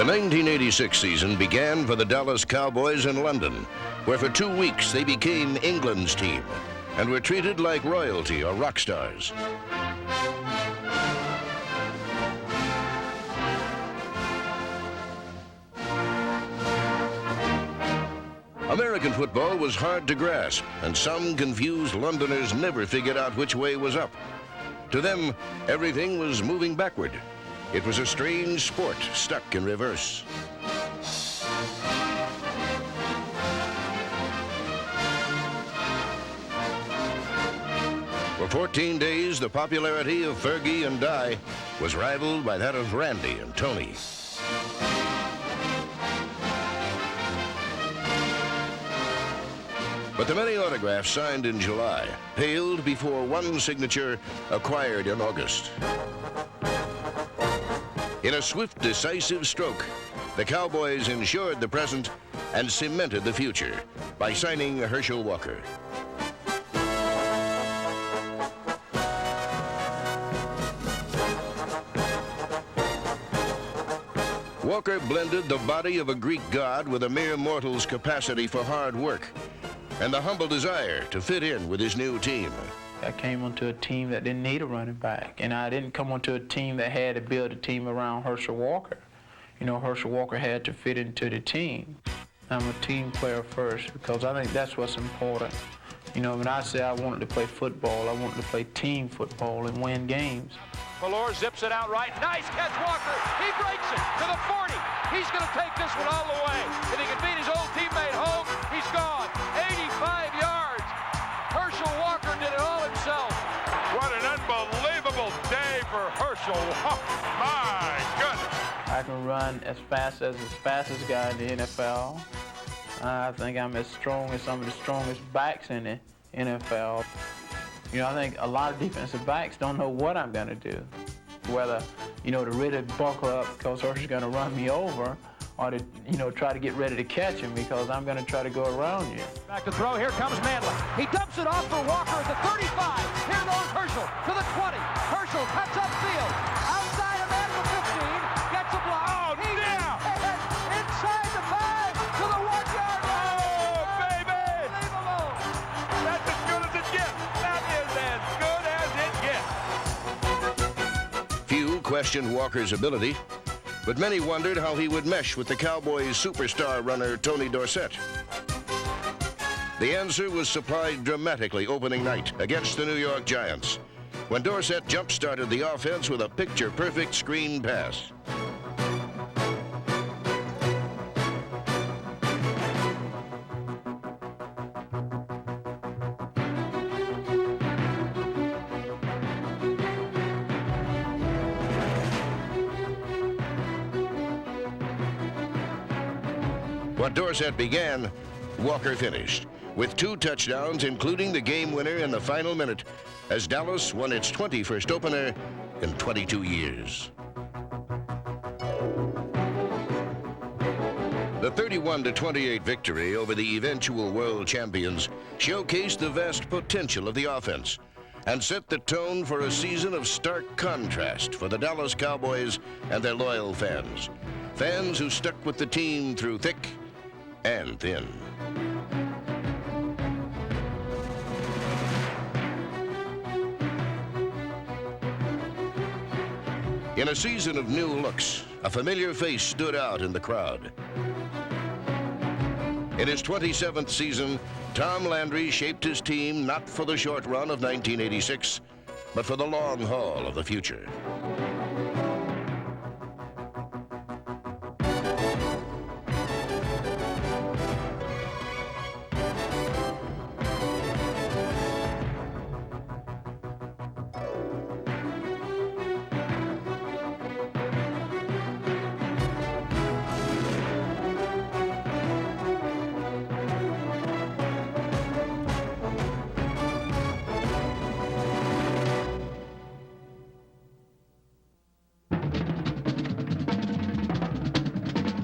The 1986 season began for the Dallas Cowboys in London, where for 2 weeks they became England's team and were treated like royalty or rock stars. American football was hard to grasp, and some confused Londoners never figured out which way was up. To them, everything was moving backward. It was a strange sport stuck in reverse. For 14 days, the popularity of Fergie and Di was rivaled by that of Randy and Tony. But the many autographs signed in July paled before one signature acquired in August. In a swift, decisive stroke, the Cowboys ensured the present and cemented the future by signing Herschel Walker. Walker blended the body of a Greek god with a mere mortal's capacity for hard work and the humble desire to fit in with his new team. I came onto a team that didn't need a running back, and I didn't come onto a team that had to build a team around Herschel Walker. You know, Herschel Walker had to fit into the team. I'm a team player first because I think that's what's important. You know, when I say I wanted to play football, I wanted to play team football and win games. Valor zips it out right. Nice catch, Walker. He breaks it to the 40. He's going to take this one all the way. If he can beat his old teammate home, he's gone. 85 yards. Herschel Walker did it all himself. What an unbelievable day for Herschel. Oh, my goodness. I can run as fastest guy in the NFL. I think I'm as strong as some of the strongest backs in the NFL. You know, I think a lot of defensive backs don't know what I'm going to do. Whether, you know, to really buckle up because Herschel's going to run me over, or to, you know, try to get ready to catch him because I'm going to try to go around you. Back to throw. Here comes Manley. He dumps it off for Walker at the 35. Here goes Herschel to the 20. Herschel cuts upfield. Outside of that, the 15. Gets a block. Oh, yeah! Inside the 5 to the 1-yard line. Oh, baby! Unbelievable. That's as good as it gets. That is as good as it gets. Few questioned Walker's ability, but many wondered how he would mesh with the Cowboys' superstar runner Tony Dorsett. The answer was supplied dramatically opening night against the New York Giants, when Dorsett jump-started the offense with a picture-perfect screen pass. What Dorsett began, Walker finished, with 2 touchdowns, including the game winner in the final minute, as Dallas won its 21st opener in 22 years. The 31-28 victory over the eventual world champions showcased the vast potential of the offense and set the tone for a season of stark contrast for the Dallas Cowboys and their loyal fans. Fans who stuck with the team through thick and thin. In a season of new looks, a familiar face stood out in the crowd. In his 27th season, Tom Landry shaped his team not for the short run of 1986, but for the long haul of the future.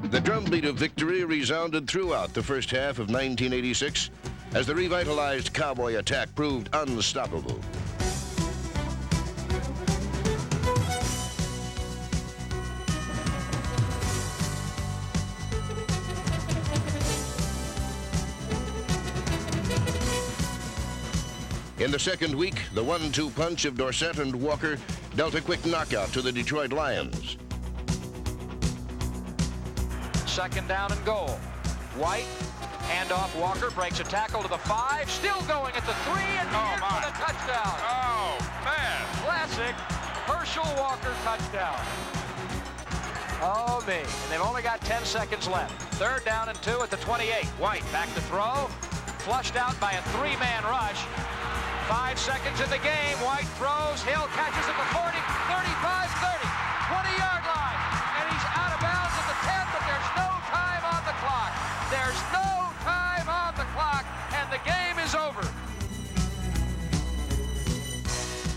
The drumbeat of victory resounded throughout the first half of 1986 as the revitalized Cowboy attack proved unstoppable. In the second week, the 1-2 punch of Dorsett and Walker dealt a quick knockout to the Detroit Lions. Second down and goal. White, handoff. Walker breaks a tackle to the 5, still going at the 3, and here for the touchdown. Oh, man. Classic Herschel Walker touchdown. Oh, me. And they've only got 10 seconds left. Third down and 2 at the 28. White back to throw. Flushed out by a 3-man rush. 5 seconds in the game. White throws. Hill catches at the 40, 35, 30, 20-yard line. And he's out of bounds at the 10, but there's no time on the clock. There's no time on the clock, and the game is over.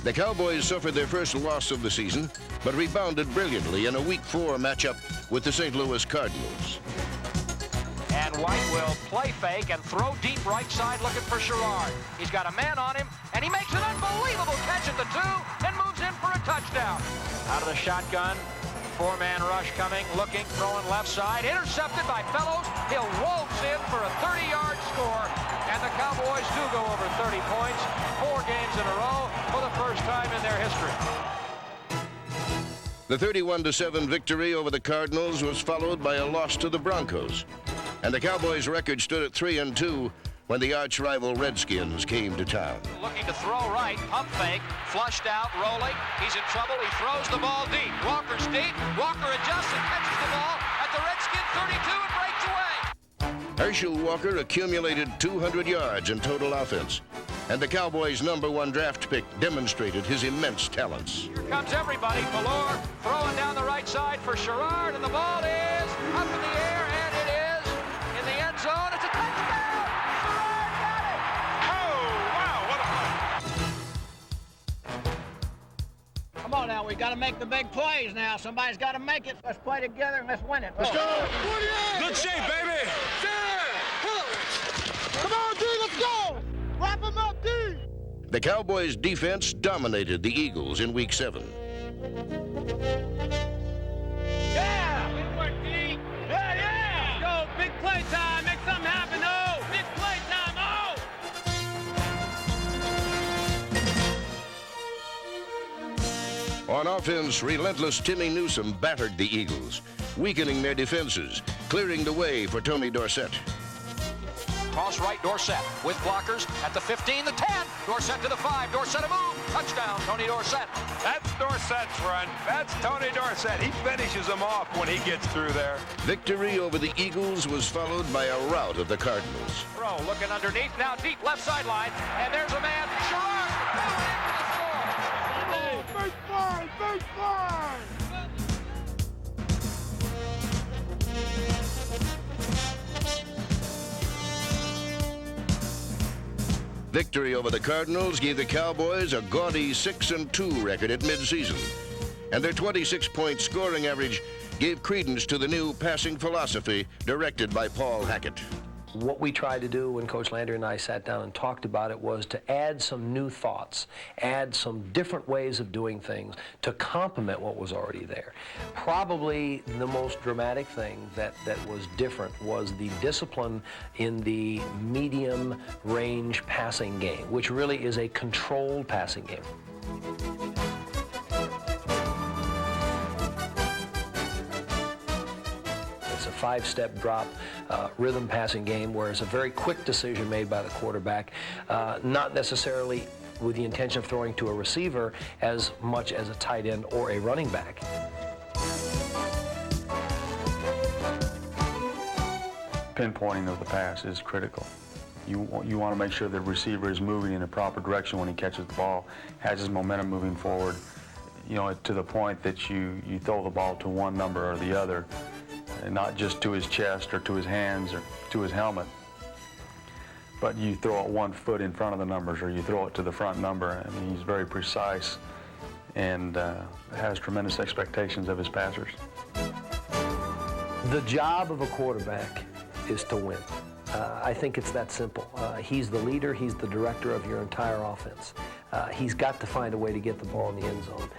The Cowboys suffered their first loss of the season, but rebounded brilliantly in a Week 4 matchup with the St. Louis Cardinals. And White will play fake and throw deep right side looking for Sherrard. He's got a man on him, and he makes an unbelievable catch at the 2 and moves in for a touchdown. Out of the shotgun, 4-man rush coming, looking, throwing left side, intercepted by Fellows. He'll waltz in for a 30-yard score, and the Cowboys do go over 30 points, 4 games in a row for the first time in their history. The 31-7 victory over the Cardinals was followed by a loss to the Broncos, and the Cowboys' record stood at 3-2 when the arch-rival Redskins came to town. Looking to throw right, pump fake, flushed out, rolling. He's in trouble. He throws the ball deep. Walker's deep. Walker adjusts and catches the ball at the Redskin 32 and breaks away. Herschel Walker accumulated 200 yards in total offense, and the Cowboys' #1 draft pick demonstrated his immense talents. Here comes everybody. Ballore throwing down the right side for Sherrard, and the ball is up in the air, and it is in the end zone. It's a touchdown! Sherrard got it! Oh, wow, what a... Come on now, we got to make the big plays now. Somebody's got to make it. Let's play together and let's win it. Let's go! Good shape, baby! Come on, D, let's go! Wrap him up, D! The Cowboys' defense dominated the Eagles in Week 7. Yeah! Good work, D! Yeah! Go, big play time. Make something happen, oh! Big play time, oh! On offense, relentless Timmy Newsome battered the Eagles, weakening their defenses, clearing the way for Tony Dorsett. Cross right, Dorsett with blockers at the 15, the 10. Dorsett to the 5. Dorsett a move. Touchdown, Tony Dorsett. That's Dorsett's run. That's Tony Dorsett. He finishes them off when he gets through there. Victory over the Eagles was followed by a rout of the Cardinals. Throw looking underneath, now deep left sideline, and there's a man, Sherrard, for the score. Big fly! Victory over the Cardinals gave the Cowboys a gaudy 6-2 record at midseason, and their 26-point scoring average gave credence to the new passing philosophy directed by Paul Hackett. What we tried to do when Coach Landry and I sat down and talked about it was to add some new thoughts, add some different ways of doing things to complement what was already there. Probably the most dramatic thing that was different was the discipline in the medium range passing game, which really is a controlled passing game. It's a 5-step drop rhythm passing game where it's a very quick decision made by the quarterback, not necessarily with the intention of throwing to a receiver as much as a tight end or a running back. Pinpointing of the pass is critical. You want to make sure the receiver is moving in the proper direction when he catches the ball, has his momentum moving forward, to the point that you throw the ball to one number or the other, and not just to his chest or to his hands or to his helmet, but you throw it 1 foot in front of the numbers or you throw it to the front number. I mean, he's very precise and has tremendous expectations of his passers. The job of a quarterback is to win. I think it's that simple. He's the leader, he's the director of your entire offense. He's got to find a way to get the ball in the end zone.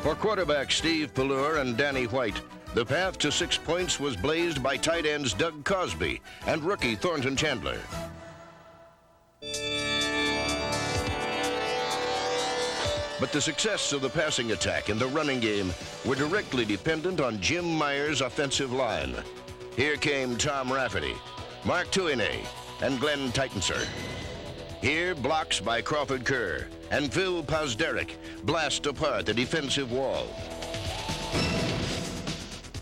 For quarterbacks Steve Ballore and Danny White, the path to 6 points was blazed by tight ends Doug Cosby and rookie Thornton Chandler. But the success of the passing attack and the running game were directly dependent on Jim Meyer's offensive line. Here came Tom Rafferty, Mark Tuinay, and Glenn Titensor. Here, blocks by Crawford Kerr and Phil Pozderick blast apart the defensive wall.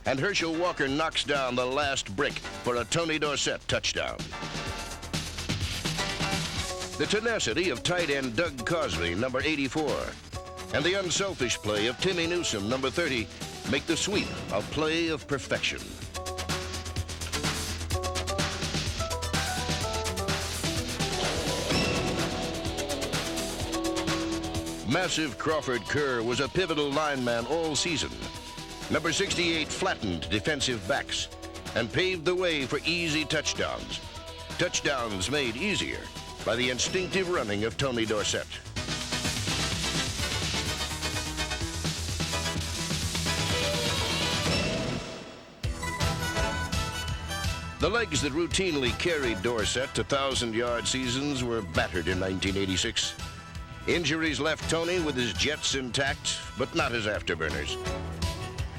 And Herschel Walker knocks down the last brick for a Tony Dorsett touchdown. The tenacity of tight end Doug Cosby, number 84, and the unselfish play of Timmy Newsome, number 30, make the sweep a play of perfection. Massive Crawford Kerr was a pivotal lineman all season. Number 68 flattened defensive backs and paved the way for easy touchdowns. Touchdowns made easier by the instinctive running of Tony Dorsett. The legs that routinely carried Dorsett to 1,000-yard seasons were battered in 1986. Injuries left Tony with his jets intact, but not his afterburners.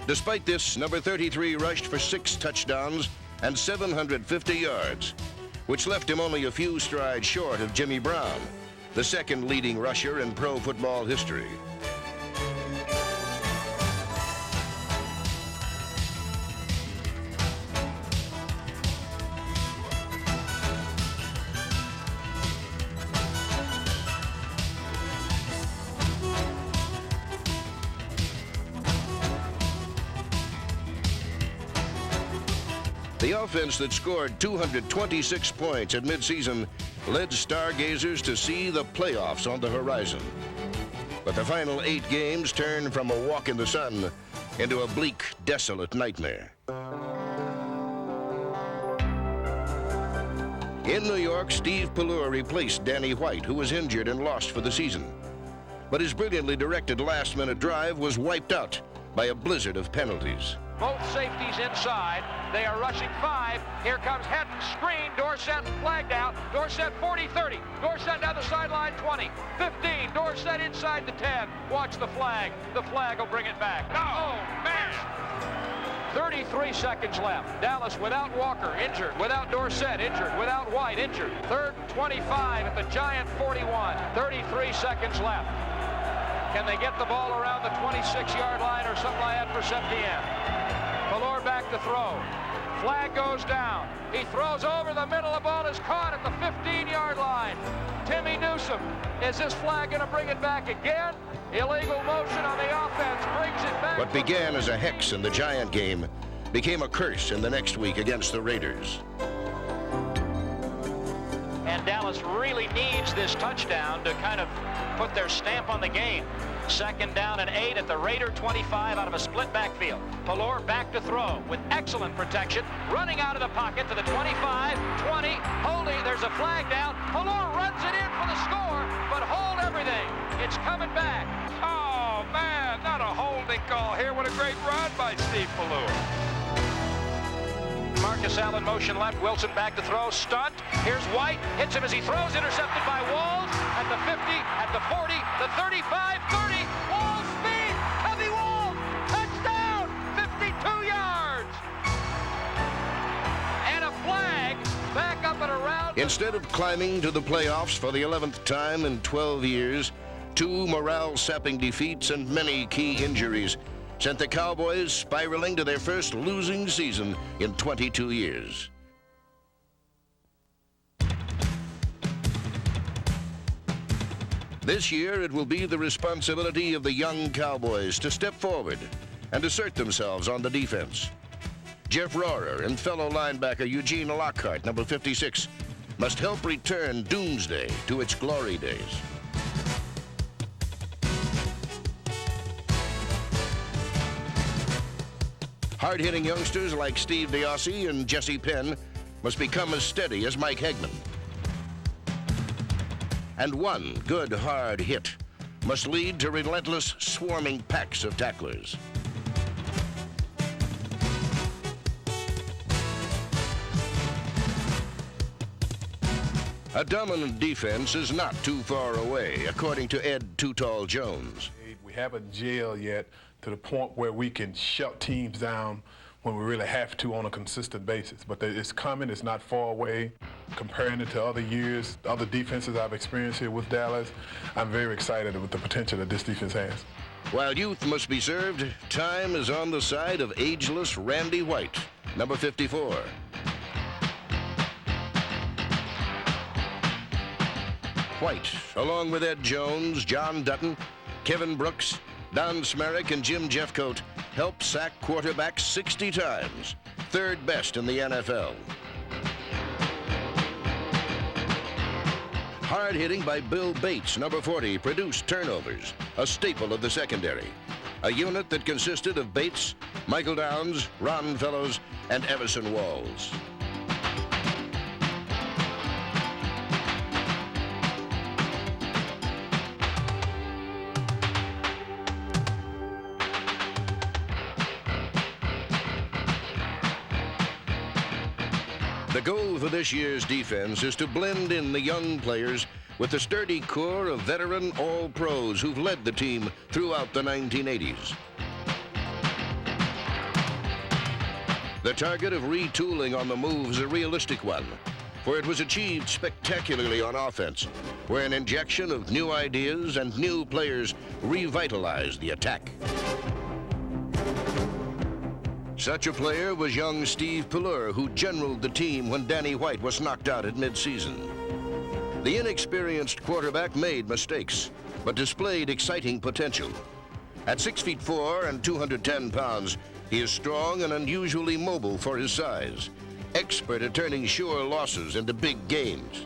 Despite this, number 33 rushed for 6 touchdowns and 750 yards, which left him only a few strides short of Jimmy Brown, the second leading rusher in pro football history. The offense that scored 226 points at midseason led stargazers to see the playoffs on the horizon. But the final 8 games turned from a walk in the sun into a bleak, desolate nightmare. In New York, Steve Pelleur replaced Danny White, who was injured and lost for the season. But his brilliantly directed last-minute drive was wiped out by a blizzard of penalties. Both safeties inside. They are rushing 5. Here comes Hedden. Screen. Dorsett flagged out. Dorsett 40-30. Dorsett down the sideline 20. 15. Dorsett inside the 10. Watch the flag. The flag will bring it back. Oh, man. 33 seconds left. Dallas without Walker, injured. Without Dorsett, injured. Without White, injured. 3rd and 25 at the Giant 41. 33 seconds left. Can they get the ball around the 26-yard line or something like that for Septien? Pelleur back to throw. Flag goes down. He throws over the middle. The ball is caught at the 15-yard line. Timmy Newsome. Is this flag going to bring it back again? Illegal motion on the offense brings it back. What began as a hex in the Giant game became a curse in the next week against the Raiders. And Dallas really needs this touchdown to kind of put their stamp on the game. 2nd down and 8 at the Raider 25 out of a split backfield. Pelleur back to throw with excellent protection. Running out of the pocket to the 25, 20, holding. There's a flag down. Pelleur runs it in for the score, but hold everything. It's coming back. Oh, man, not a holding call here. What a great run by Steve Pelleur. Marcus Allen motion left. Wilson back to throw. Stunt. Here's White. Hits him as he throws. Intercepted by Walls. At the 50, at the 40, the 35, 30. Walls speed. Heavy Walls. Touchdown. 52 yards. And a flag back up and around. Instead of climbing to the playoffs for the 11th time in 12 years, 2 morale-sapping defeats and many key injuries sent the Cowboys spiraling to their first losing season in 22 years. This year, it will be the responsibility of the young Cowboys to step forward and assert themselves on the defense. Jeff Rohrer and fellow linebacker Eugene Lockhart, number 56, must help return Doomsday to its glory days. Hard-hitting youngsters like Steve DiOssi and Jesse Penn must become as steady as Mike Hegman. And one good hard hit must lead to relentless swarming packs of tacklers. A dominant defense is not too far away, according to Ed Too Tall Jones. We haven't gelled yet to the point where we can shut teams down when we really have to on a consistent basis. But it's coming, it's not far away. Comparing it to other years, other defenses I've experienced here with Dallas, I'm very excited with the potential that this defense has. While youth must be served, time is on the side of ageless Randy White, number 54. White, along with Ed Jones, John Dutton, Kevin Brooks, Don Smerrick, and Jim Jeffcoat, helped sack quarterbacks 60 times, third best in the NFL. Hard hitting by Bill Bates, number 40, produced turnovers, a staple of the secondary. A unit that consisted of Bates, Michael Downs, Ron Fellows, and Everson Walls. The goal for this year's defense is to blend in the young players with the sturdy core of veteran All-Pros who've led the team throughout the 1980s. The target of retooling on the move is a realistic one, for it was achieved spectacularly on offense, where an injection of new ideas and new players revitalized the attack. Such a player was young Steve Pelleur, who generaled the team when Danny White was knocked out at midseason. The inexperienced quarterback made mistakes, but displayed exciting potential. At 6'4" and 210 pounds, he is strong and unusually mobile for his size, expert at turning sure losses into big games.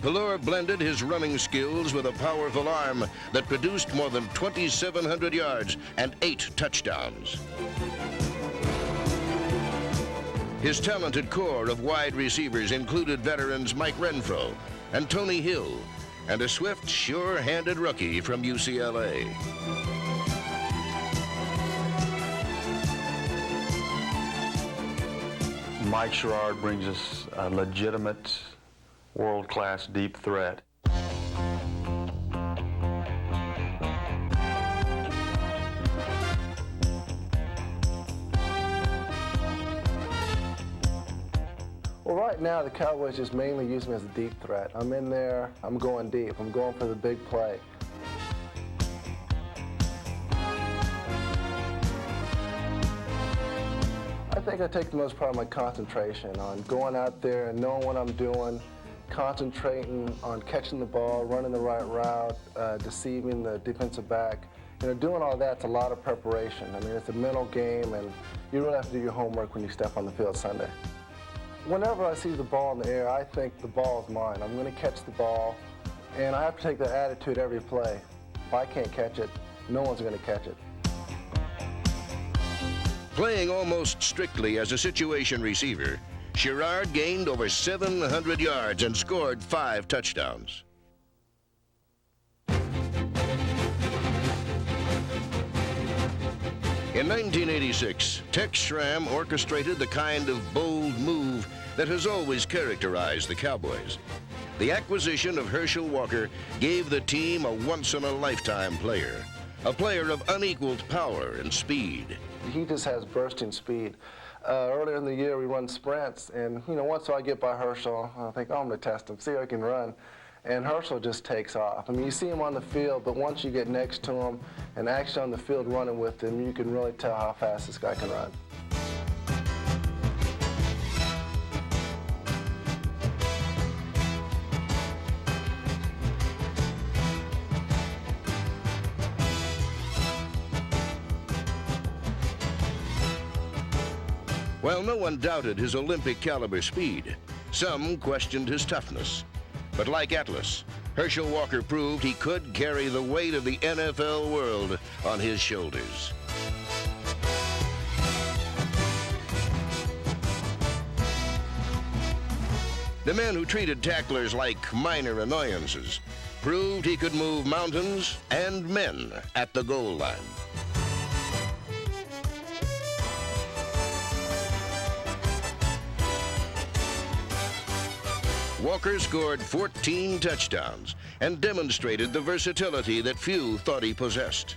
Pelleur blended his running skills with a powerful arm that produced more than 2,700 yards and 8 touchdowns. His talented core of wide receivers included veterans Mike Renfro and Tony Hill, and a swift, sure-handed rookie from UCLA. Mike Sherrard brings us a legitimate world-class deep threat. Well, right now, the Cowboys just mainly use me as a deep threat. I'm in there, I'm going deep, I'm going for the big play. I think I take the most part of my concentration on going out there and knowing what I'm doing, concentrating on catching the ball, running the right route, deceiving the defensive back. You know, doing all that's a lot of preparation. I mean, it's a mental game, and you really have to do your homework when you step on the field Sunday. Whenever I see the ball in the air, I think the ball is mine. I'm going to catch the ball, and I have to take that attitude every play. If I can't catch it, no one's going to catch it. Playing almost strictly as a situation receiver, Sherrard gained over 700 yards and scored 5 touchdowns. In 1986, Tex Schramm orchestrated the kind of bold move that has always characterized the Cowboys. The acquisition of Herschel Walker gave the team a once-in-a-lifetime player, a player of unequaled power and speed. He just has bursting speed. Earlier in the year, we run sprints, and once I get by Herschel, I think, I'm going to test him, see how he can run. And Herschel just takes off. I mean, you see him on the field, but once you get next to him and actually on the field running with him, you can really tell how fast this guy can run. While no one doubted his Olympic-caliber speed, some questioned his toughness. But like Atlas, Herschel Walker proved he could carry the weight of the NFL world on his shoulders. The man who treated tacklers like minor annoyances proved he could move mountains and men at the goal line. Walker scored 14 touchdowns and demonstrated the versatility that few thought he possessed.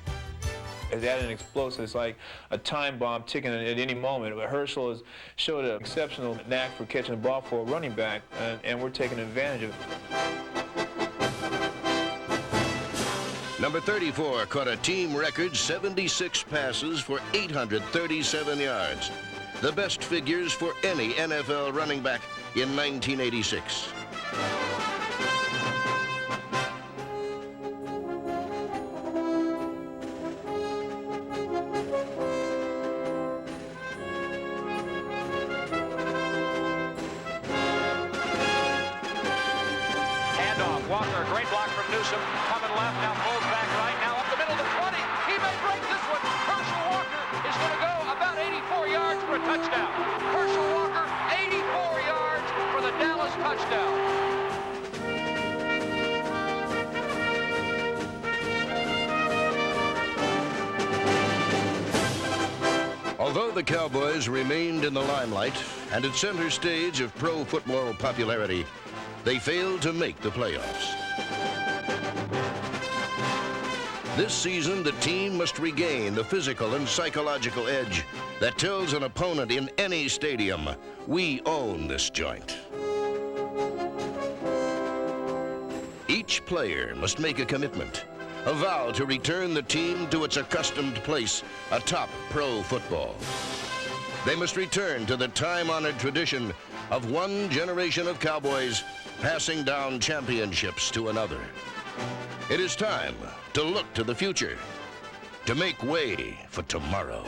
It's at an explosive, it's like a time bomb ticking at any moment. But Herschel has showed an exceptional knack for catching the ball for a running back, and we're taking advantage of it. Number 34 caught a team record 76 passes for 837 yards, the best figures for any NFL running back in 1986. Walker, a great block from Newsom, coming left, now pulls back right, now up the middle to 20. He may break this one. Herschel Walker is going to go about 84 yards for a touchdown. Herschel Walker, 84 yards for the Dallas touchdown. Although the Cowboys remained in the limelight and at center stage of pro football popularity, they failed to make the playoffs. This season, the team must regain the physical and psychological edge that tells an opponent in any stadium, we own this joint. Each player must make a commitment, a vow to return the team to its accustomed place atop pro football. They must return to the time-honored tradition of one generation of Cowboys passing down championships to another. It is time to look to the future, to make way for tomorrow.